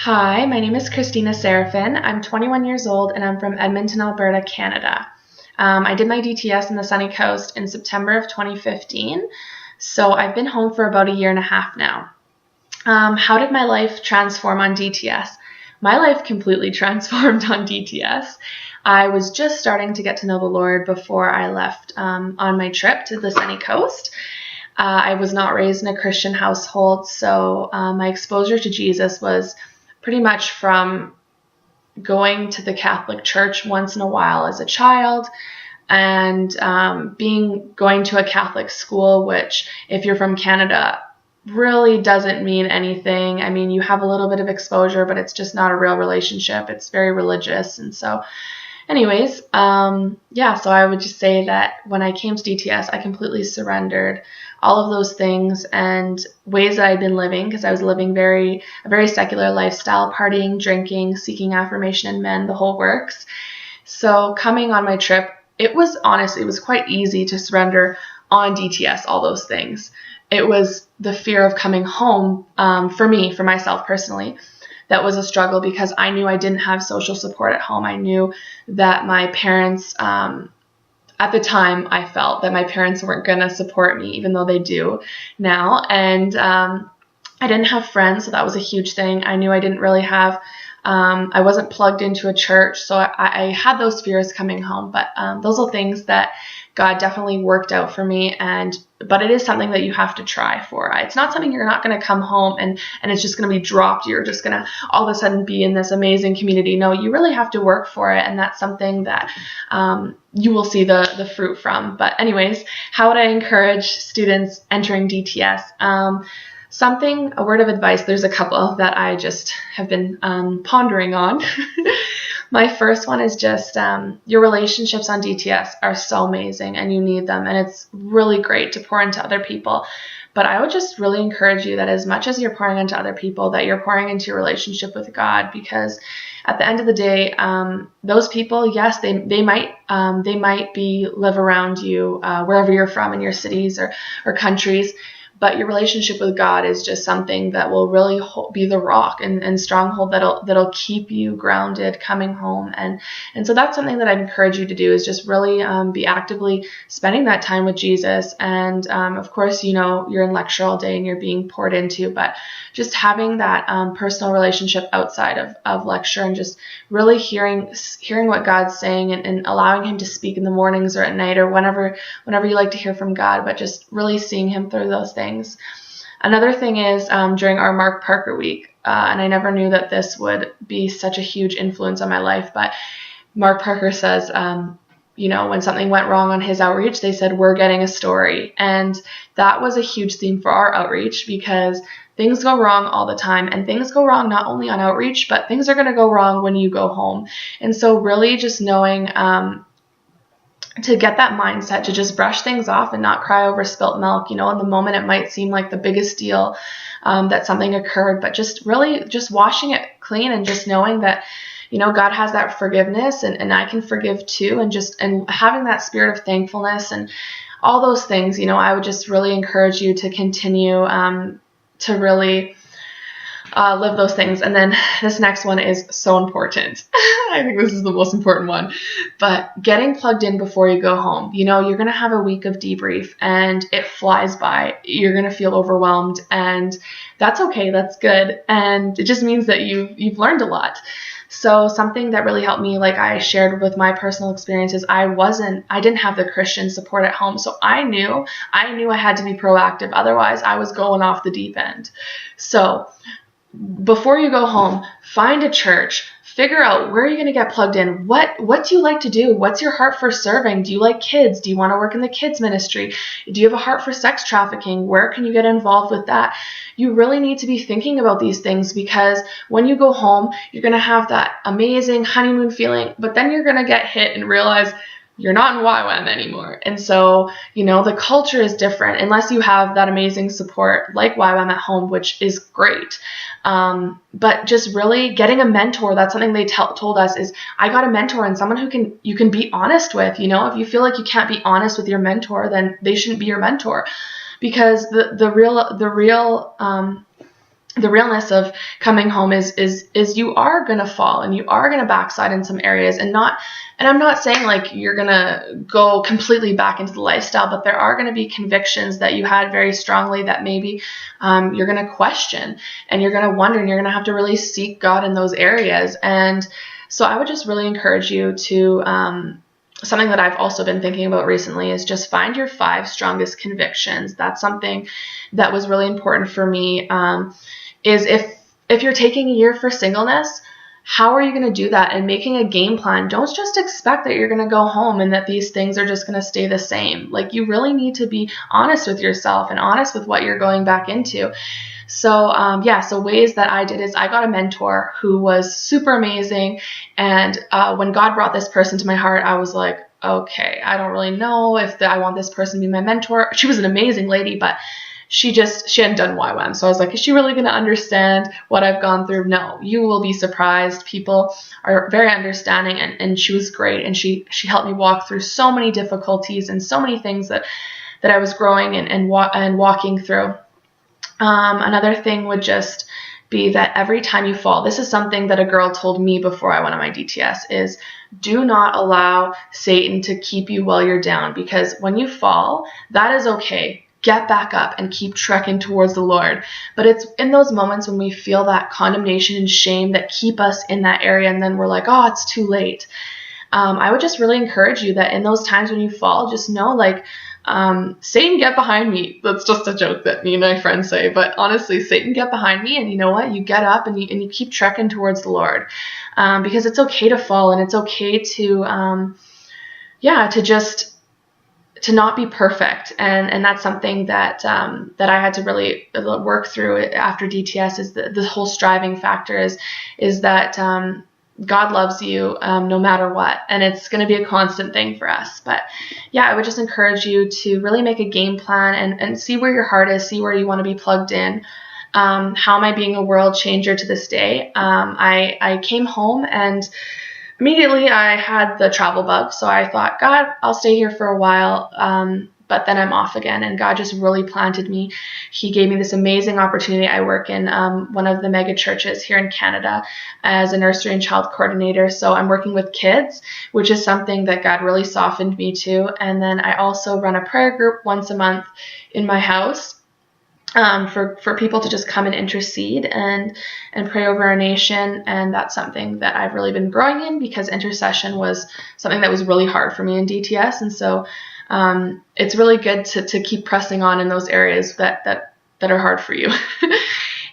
Hi, my name is Christina Seraphin. I'm 21 years old and I'm from Edmonton, Alberta, Canada. I did my DTS in the Sunny Coast in September of 2015, so I've been home for about a year and a half now. How did my life transform on DTS? My life completely transformed on DTS. I was just starting to get to know the Lord before I left on my trip to the Sunny Coast. I was not raised in a Christian household, so my exposure to Jesus was pretty much from going to the Catholic Church once in a while as a child and going to a Catholic school, which if you're from Canada really doesn't mean anything. I mean, you have a little bit of exposure, but it's just not a real relationship. It's very religious. And so anyways, so I would just say that when I came to DTS, I completely surrendered all of those things and ways that I'd been living, because I was living a very secular lifestyle, partying, drinking, seeking affirmation in men, the whole works. So coming on my trip, it was quite easy to surrender on DTS, all those things. It was the fear of coming home for myself personally. That was a struggle because I knew I didn't have social support at home. I knew that my parents, at the time, I felt that my parents weren't going to support me, even though they do now. And I didn't have friends, so that was a huge thing. I knew I didn't really have, I wasn't plugged into a church, so I had those fears coming home. But those are things that God definitely worked out for me, but it is something that you have to try for. It's not something you're not going to come home and it's just going to be dropped. You're just going to all of a sudden be in this amazing community. No, you really have to work for it, and that's something that you will see the fruit from. But anyways, how would I encourage students entering DTS? A word of advice, there's a couple that I just have been pondering on. My first one is just your relationships on DTS are so amazing and you need them, and it's really great to pour into other people. But I would just really encourage you that as much as you're pouring into other people, that you're pouring into your relationship with God, because at the end of the day, those people, yes, they might live around you wherever you're from in your cities or countries. But your relationship with God is just something that will really be the rock and stronghold that'll keep you grounded coming home. And so that's something that I'd encourage you to do, is just really be actively spending that time with Jesus. And of course, you're in lecture all day and you're being poured into, but just having that personal relationship outside of lecture and just really hearing what God's saying and allowing him to speak in the mornings or at night or whenever you like to hear from God, but just really seeing him through those things. Another thing is during our Mark Parker week, and I never knew that this would be such a huge influence on my life, but Mark Parker says, when something went wrong on his outreach, they said, "We're getting a story." And that was a huge theme for our outreach, because things go wrong all the time, and things go wrong not only on outreach, but things are going to go wrong when you go home. And so really just knowing to get that mindset to just brush things off and not cry over spilt milk. In the moment it might seem like the biggest deal that something occurred, but just really just washing it clean and just knowing that God has that forgiveness and I can forgive too, and having that spirit of thankfulness and all those things. I would just really encourage you to continue to really live those things. And then this next one is so important. I think this is the most important one. But getting plugged in before you go home. You're going to have a week of debrief and it flies by. You're going to feel overwhelmed, and that's okay. That's good. And it just means that you've learned a lot. So something that really helped me, like I shared with my personal experiences, I didn't have the Christian support at home. So I knew I had to be proactive. Otherwise I was going off the deep end. So before you go home, find a church, figure out where you're going to get plugged in. What do you like to do? What's your heart for serving? Do you like kids? Do you want to work in the kids ministry? Do you have a heart for sex trafficking? Where can you get involved with that? You really need to be thinking about these things, because when you go home, you're going to have that amazing honeymoon feeling, but then you're going to get hit and realize you're not in YWAM anymore. And so, the culture is different unless you have that amazing support like YWAM at home, which is great. But just really getting a mentor, that's something they told us, is I got a mentor and someone you can be honest with. If you feel like you can't be honest with your mentor, then they shouldn't be your mentor, because the real the realness of coming home is you are going to fall and you are going to backslide in some areas, and I'm not saying like you're going to go completely back into the lifestyle, but there are going to be convictions that you had very strongly that maybe you're going to question, and you're going to wonder, and you're going to have to really seek God in those areas. And so I would just really encourage you to, something that I've also been thinking about recently is just find your 5 strongest convictions. That's something that was really important for me. Is if you're taking a year for singleness, how are you going to do that? And making a game plan. Don't just expect that you're going to go home and that these things are just going to stay the same. Like, you really need to be honest with yourself and honest with what you're going back into. So so ways that I did is I got a mentor who was super amazing. And when God brought this person to my heart, I was like, okay, I don't really know if I want this person to be my mentor. She was an amazing lady, but she hadn't done YWAM. So I was like, is she really going to understand what I've gone through? No, you will be surprised. People are very understanding, and she was great. And she helped me walk through so many difficulties and so many things that I was growing and walking through. Another thing would just be that every time you fall, this is something that a girl told me before I went on my DTS, is do not allow Satan to keep you while you're down, because when you fall, that is okay. Get back up and keep trekking towards the Lord. But it's in those moments when we feel that condemnation and shame that keep us in that area, and then we're like, oh, it's too late. I would just really encourage you that in those times when you fall, just know, like, Satan, get behind me. That's just a joke that me and my friends say, but honestly, Satan, get behind me. And you know what? You get up and you keep trekking towards the Lord, because it's okay to fall, and it's okay to not be perfect. And that's something that I had to really work through after DTS, is the whole striving factor is that God loves you no matter what, and it's going to be a constant thing for us. But yeah, I would just encourage you to really make a game plan and see where your heart is, see where you want to be plugged in. How am I being a world changer to this day? I came home and immediately I had the travel bug, so I thought, God, I'll stay here for a while, but then I'm off again, and God just really planted me. He gave me this amazing opportunity. I work in one of the mega churches here in Canada as a nursery and child coordinator, so I'm working with kids, which is something that God really softened me to. And then I also run a prayer group once a month in my house, for people to just come and intercede and pray over our nation. And that's something that I've really been growing in, because intercession was something that was really hard for me in DTS. And so it's really good to keep pressing on in those areas that are hard for you.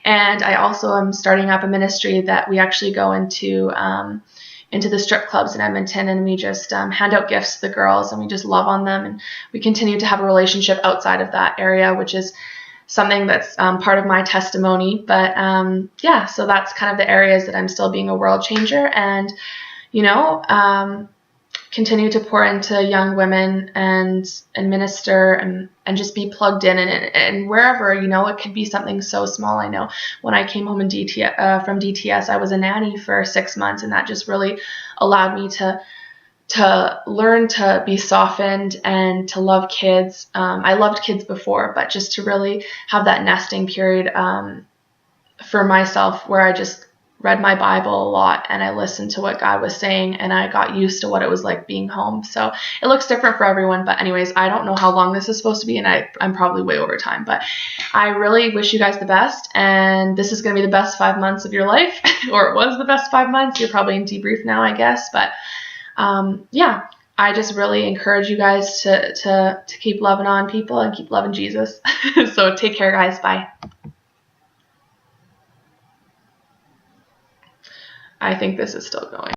And I also am starting up a ministry that we actually go into the strip clubs in Edmonton, and we just hand out gifts to the girls, and we just love on them, and we continue to have a relationship outside of that area, which is something that's part of my testimony. But so that's kind of the areas that I'm still being a world changer, and continue to pour into young women and minister and just be plugged in, and wherever, it could be something so small. I know when I came home from DTS, I was a nanny for 6 months, and that just really allowed me to learn to be softened and to love kids. I loved kids before, but just to really have that nesting period for myself, where I just read my Bible a lot and I listened to what God was saying, and I got used to what it was like being home. So it looks different for everyone, but anyways, I don't know how long this is supposed to be, and I'm probably way over time, but I really wish you guys the best, and this is going to be the best 5 months of your life, or it was the best 5 months. You're probably in debrief now, I guess, but I just really encourage you guys to keep loving on people and keep loving Jesus. So take care, guys. Bye. I think this is still going.